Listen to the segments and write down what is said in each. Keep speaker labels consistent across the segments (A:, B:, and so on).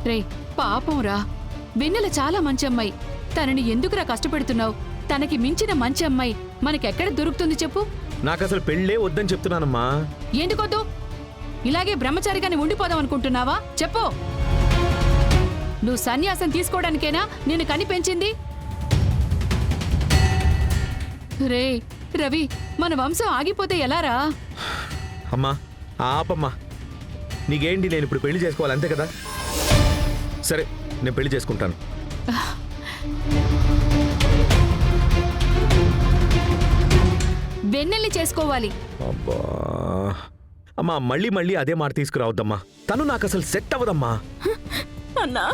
A: రే పాపంరా, వెన్నెల చాలా మంచి అమ్మాయి. తనని ఎందుకురా కష్టపెడుతున్నావు? తనకి మించిన మంచి అమ్మాయి మనకెక్కడ దొరుకుతుంది చెప్పు?
B: నాకసలు పెళ్ళే వద్దని చెప్తున్నానమ్మా.
A: ఎందుకొద్దు? ఇలాగే బ్రహ్మచారిగానే ఉండిపోదాం అనుకుంటున్నావా? చెప్పు. నువ్వు సన్యాసం తీసుకోవడానికేనా నిన్ను కనిపెంచింది? రే రవి, మన వంశం ఆగిపోతే ఎలారా?
B: అమ్మా ఆపమ్మా. నీకేంటి, నేను ఇప్పుడు పెళ్లి చేసుకోవాలి అంతే కదా? సరే, నేను పెళ్లి చేసుకుంటాను.
A: వెన్నెల్ని చేసుకోవాలి.
B: అబ్బా అమ్మా, మళ్ళీ మళ్ళీ అదే మాట తీసుకురావద్దమ్మా. తను నాకు అసలు సెట్ అవ్వదమ్మా.
C: అన్నా,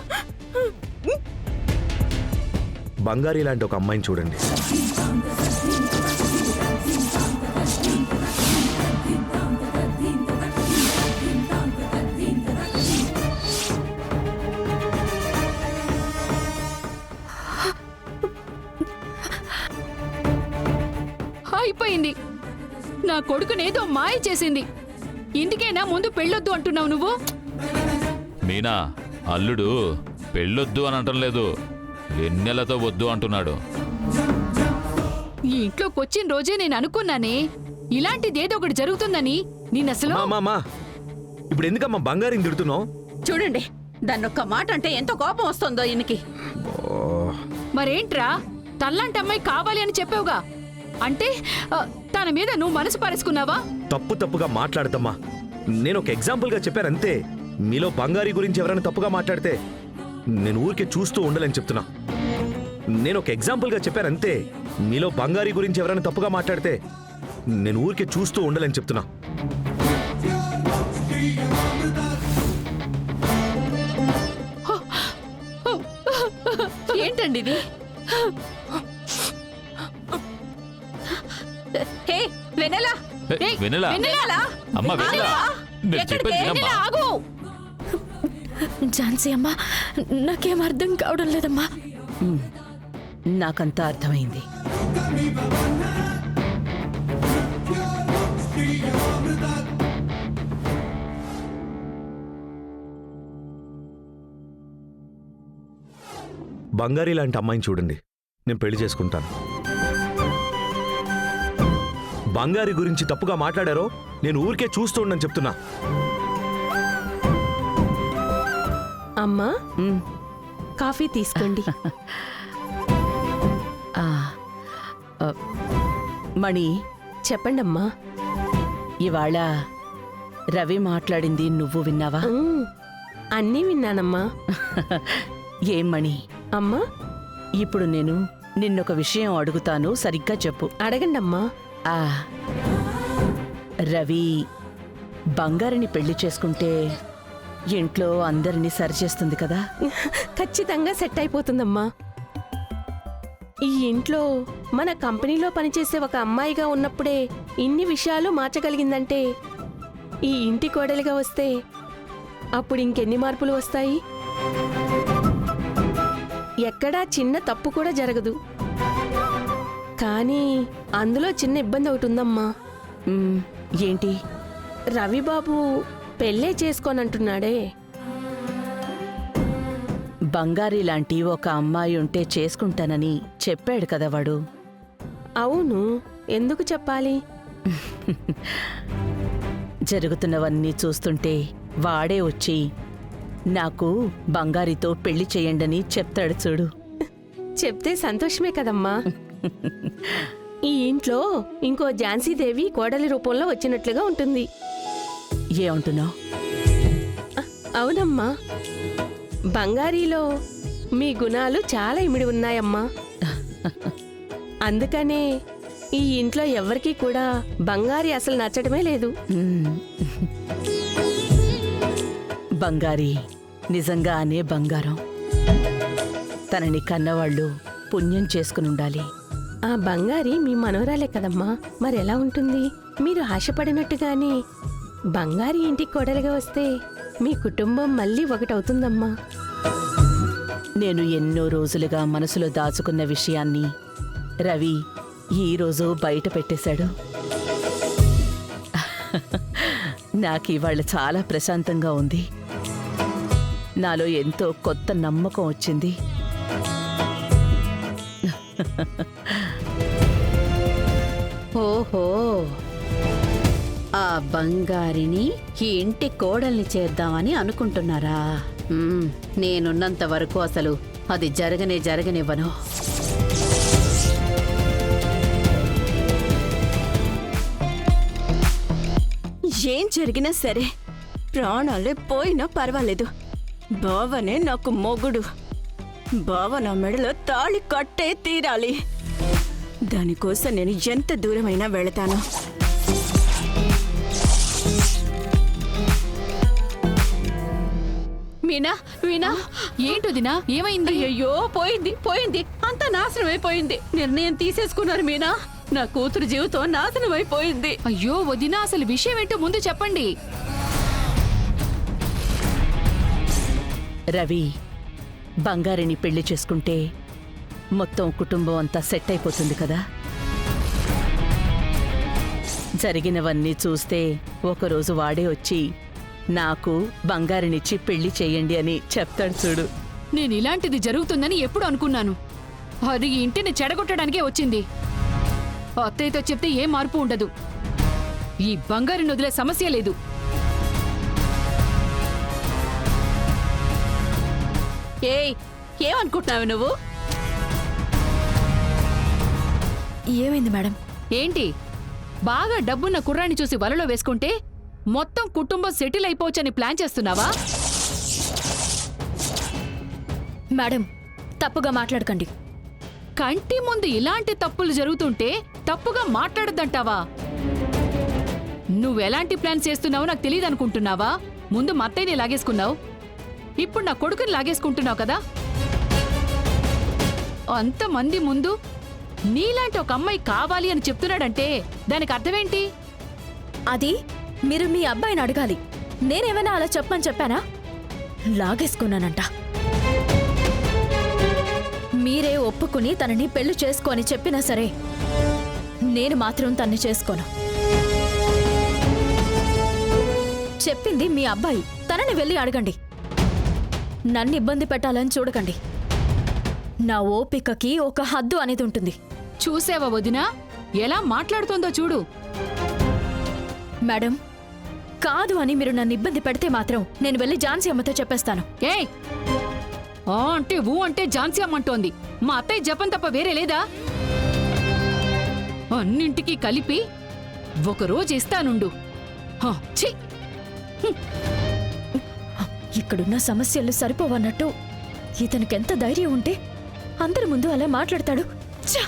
B: బంగారీ లాంటి ఒక అమ్మాయిని చూడండి.
A: అయిపోయింది. నా కొడుకునేదో మాయ చేసింది. ఇందుకేనా ముందు పెళ్ళొద్దు అంటున్నావు నువ్వు?
D: మీనా, అల్లుడు పెళ్ళొద్దు అని అంటం లేదు, వెన్నెలతో వద్దు అంటున్నాడు.
A: ఈ ఇంట్లోకి వచ్చిన రోజే నేను అనుకున్నానే ఇలాంటిదేదో ఒకటి జరుగుతుందని. నిన్నసలు
B: అమ్మా, ఇప్పుడు ఎందుకమ్మా బంగారీని తిడుతున్నావు?
C: చూడండి, దాన్నొక్క మాట అంటే ఎంత కోపం వస్తుందో ఈయనకి.
A: మరేంట్రా, తల్లాంటి అమ్మాయి కావాలి అని చెప్పావుగా, అంటే తన మీద నువ్వు మనసు పారేసుకున్నావా?
B: తప్పుగా మాట్లాడదమ్మా. నేను ఒక ఎగ్జాంపుల్గా చెప్పానంతే. మీలో బంగారీ గురించి ఎవరైనా తప్పుగా మాట్లాడితే నేను ఊరికే చూస్తూ ఉండాలని చెప్తున్నా. నేను ఒక ఎగ్జాంపుల్గా చెప్పానంతే. మీలో బంగారీ గురించి ఎవరైనా తప్పుగా మాట్లాడితే నేను ఊరికే చూస్తూ ఉండాలని చెప్తున్నా.
C: ఏంటండి ఇది? హే వెన్నెలా,
A: ఏయ్,
D: వెన్నెల,
A: వెన్నెల!
D: అమ్మ వెన్నెల, నేను చెప్పేది వినమ్మా.
A: వెన్నెల, ఆగు!
E: ఝాన్సీ అమ్మా, నాకేం అర్థం కావడం లేదమ్మా.
C: నాకంతా అర్థమైంది.
B: బంగారీ లాంటి అమ్మాయిని చూడండి, నేను పెళ్లి చేసుకుంటాను. బంగారీ గురించి తప్పుగా మాట్లాడారో నేను ఊరికే చూస్తూ ఉండని చెప్తున్నా.
F: అమ్మా, కాఫీ తీసుకోండి.
C: మణి,
F: చెప్పండమ్మా.
C: ఇవాళ రవి మాట్లాడింది నువ్వు విన్నావా?
F: అన్నీ విన్నానమ్మా.
C: ఏం మణి?
F: అమ్మా,
C: ఇప్పుడు నేను నిన్నొక విషయం అడుగుతాను, సరిగ్గా చెప్పు.
F: అడగండమ్మా.
C: రవి బంగారిని పెళ్లి చేసుకుంటే ఇంట్లో అందరినీ సరిచేస్తుంది కదా?
F: ఖచ్చితంగా సెట్ అయిపోతుందమ్మా. ఈ ఇంట్లో మన కంపెనీలో పనిచేసే ఒక అమ్మాయిగా ఉన్నప్పుడే ఇన్ని విషయాలు మార్చగలిగిందంటే ఈ ఇంటి కోడలిగా వస్తే అప్పుడు ఇంకెన్ని మార్పులు వస్తాయి? ఎక్కడా చిన్న తప్పు కూడా జరగదు. కానీ అందులో చిన్న ఇబ్బంది ఒకటి ఉందమ్మా.
C: ఏంటి?
F: రవిబాబు పెళ్ళే చేసుకోనంటున్నాడే.
C: బంగారీ లాంటి ఒక అమ్మాయి ఉంటే చేసుకుంటానని చెప్పాడు కదా వాడు.
F: అవును, ఎందుకు చెప్పాలి?
C: జరుగుతున్నవన్నీ చూస్తుంటే వాడే వచ్చి నాకు బంగారీతో పెళ్లి చేయండని చెప్తాడు చూడు.
F: చెప్తే సంతోషమే కదమ్మా. ఈ ఇంట్లో ఇంకో ఝాన్సీదేవి కోడలి రూపంలో వచ్చినట్లుగా ఉంటుంది.
C: ఏమంటున్నావు?
F: అవునమ్మా, బంగారీలో మీ గుణాలు చాలా ఇమిడి ఉన్నాయమ్మా. అందుకనే ఈ ఇంట్లో ఎవ్వరికీ కూడా బంగారీ అసలు నచ్చడమే లేదు.
C: బంగారీ నిజంగానే బంగారం. తనని కన్నవాళ్ళు పుణ్యం చేసుకునుండాలి.
F: ఆ బంగారీ మీ మనవరాలే కదమ్మా, మరెలా ఉంటుంది? మీరు ఆశపడినట్టుగానే బంగారీ ఇంటికి కోడలిగా వస్తే మీ కుటుంబం మళ్ళీ ఒకటవుతుందమ్మా.
C: నేను ఎన్నో రోజులుగా మనసులో దాచుకున్న విషయాన్ని రవి ఈరోజు బయట పెట్టేశాడు. నాకివాళ చాలా ప్రశాంతంగా ఉంది. నాలో ఎంతో కొత్త నమ్మకం వచ్చింది.
G: ఓహో, ఆ బంగారిని ఈ ఇంటి కోడల్ని చేద్దామని అనుకుంటున్నారా? నేనున్నంత వరకు అసలు అది జరగనివ్వను.
E: ఏం జరిగినా సరే ప్రాణాలే పోయినా పర్వాలేదు. బావనే నాకు మొగుడు. బావ నా మెడలో తాళి కట్టే తీరాలి. దానికోసం నేను ఎంత దూరమైనా వెళతాను.
A: మీనా మీనా ఏంటొదినా ఏమైంది?
G: అయ్యో, పోయింది అంతా నాశనం అయిపోయింది. నిర్ణయం తీసేసుకున్నారు మీనా. నా కూతురు జీవితం నాశనం అయిపోయింది.
A: అయ్యో వదినా, అసలు విషయం ఏంటో ముందు చెప్పండి.
C: రవి, బంగారిని పెళ్లి చేసుకుంటే మొత్తం కుటుంబం అంతా సెట్ అయిపోతుంది కదా. జరిగినవన్నీ చూస్తే ఒకరోజు వాడే వచ్చి నాకు బంగారినిచ్చి పెళ్లి చెయ్యండి అని చెప్తాడు చూడు.
A: నేను ఇలాంటిది జరుగుతుందని ఎప్పుడు అనుకున్నాను. అది ఈ ఇంటిని చెడగొట్టడానికే వచ్చింది. అత్తయ్యతో చెప్తే ఏ మార్పు ఉండదు. ఈ బంగారిని వదిలే సమస్య లేదు.
G: ఏయ్, ఏమనుకుంటున్నావు నువ్వు?
E: ఏమైంది మేడం?
A: ఏంటి, బాగా డబ్బున్న కుర్రాన్ని చూసి వలలో వేసుకుంటే మొత్తం కుటుంబం సెటిల్ అయిపోవచ్చని ప్లాన్ చేస్తున్నావా?
E: మేడం, తప్పుగా మాట్లాడకండి.
A: కంటి ముందు ఇలాంటి తప్పులు జరుగుతుంటే తప్పుగా మాట్లాడద్దంటావా? నువ్వెలాంటి ప్లాన్ చేస్తున్నావో నాకు తెలియదు అనుకుంటున్నావా? ముందు మా అత్తయ్యని లాగేసుకున్నావు, ఇప్పుడు నా కొడుకుని లాగేసుకుంటున్నావు కదా. అంతమంది ముందు నీలాంటి ఒక అమ్మాయి కావాలి అని చెప్తున్నాడంటే దానికి అర్థమేంటి?
E: అది మీరు మీ అబ్బాయిని అడగాలి. నేనేమైనా అలా చెప్పానా? లాగేసుకున్నానంట. మీరే ఒప్పుకుని తనని పెళ్లి చేసుకోని చెప్పినా సరే నేను మాత్రం తన్ని చేసుకోను. చెప్పింది మీ అబ్బాయి, తనని వెళ్ళి అడగండి. నన్ను ఇబ్బంది పెట్టాలని చూడకండి. నా ఓపికకి ఒక హద్దు అనేది ఉంటుంది.
A: చూసావా వదినా, ఎలా మాట్లాడుతోందో చూడు.
E: మేడం, కాదు అని మీరు నన్ను ఇబ్బంది పెడితే మాత్రం నేను వెళ్ళి ఝాన్సీ అమ్మతో చెప్పేస్తాను.
A: ఏయ్, ఆ అంటే ఊ అంటే ఝాన్సీ అమ్మంటోంది. మా అత్తయ్య జపం తప్ప వేరే లేదా? అన్నింటికీ కలిపి ఒకరోజు ఇస్తానుండు. హ, ఛీ!
E: ఇక్కడున్న సమస్యలు సరిపోవన్నట్టు ఇతనికెంత ధైర్యం ఉంటే అందరి ముందు అలా మాట్లాడతాడు. ఛ!